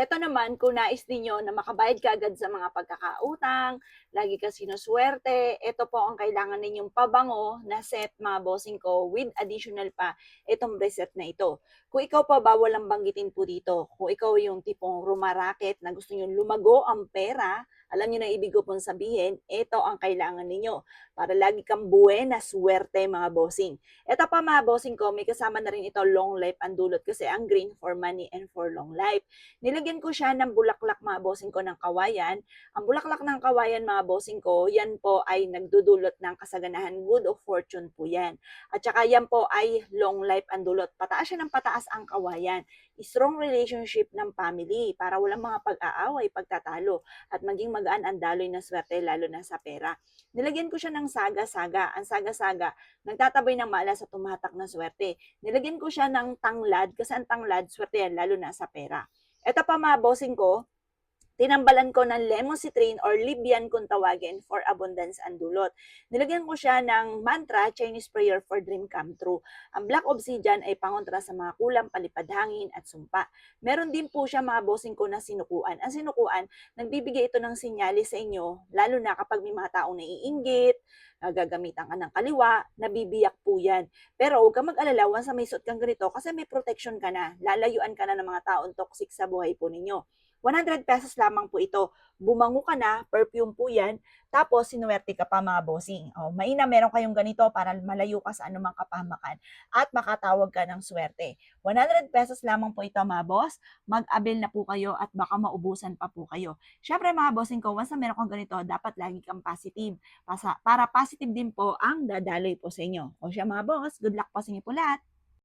Eto naman, kung nais ninyo na makabayad kaagad sa mga pagkakautang, lagi ka sinuswerte, ito po ang kailangan ninyong pabango na set mga bossing ko with additional pa itong reset na ito. Kung ikaw pa ba, walang banggitin po dito. Kung ikaw yung tipong rumaraket na gusto nyo lumago ang pera, alam niyo na ibig ko pong sabihin, ito ang kailangan ninyo para lagi kang buena swerte mga bossing. Ito pa mga bossing ko, may kasama na rin ito long life ang dulot kasi ang green for money and for long life. Nilagyan ko siya ng bulaklak mga bossing ko ng kawayan. Ang bulaklak ng kawayan mga bossing ko, yan po ay nagdudulot ng kasaganahan, good of fortune po yan. At saka yan po ay long life ang dulot. Pataas siya ng pataas ang kawayan. Strong relationship ng family para walang mga pag-aaway, pagtatalo at maging magaan ang daloy ng swerte lalo na sa pera. Nilagyan ko siya ng saga-saga. Ang saga-saga, nagtatabay ng malas sa tumatak na swerte. Nilagyan ko siya ng tanglad kasi ang tanglad, swerte yan lalo na sa pera. Eto pa mga bossing ko, tinambalan ko ng lemon citrine or Libyan kung tawagin for abundance and dulot. Nilagyan ko siya ng mantra, Chinese prayer for dream come true. Ang black obsidian ay pangontra sa mga kulang, palipad hangin at sumpa. Meron din po siya mga bossing ko na sinukuan. Ang sinukuan, nagbibigay ito ng sinyalis sa inyo, lalo na kapag may mga taong naiinggit, gagamitan ka ng kaliwa, nabibiyak po yan. Pero huwag kang mag-alala, once na may suot kang ganito, kasi may protection ka na, lalayuan ka na ng mga taong toxic sa buhay po ninyo. 100 pesos lamang po ito. Bumango ka na, perfume po yan, tapos sinuwerte ka pa mga bossing. O, maina meron kayong ganito para malayo ka sa anumang kapahamakan at makatawag ka ng swerte. 100 pesos lamang po ito mga boss. Mag-avail na po kayo at baka maubusan pa po kayo. Syempre mga bossing ko, once na meron kang ganito, dapat lagi kang positive. Para positive din po ang dadaloy po sa inyo. O siya mga boss, good luck po sa inyo po lahat.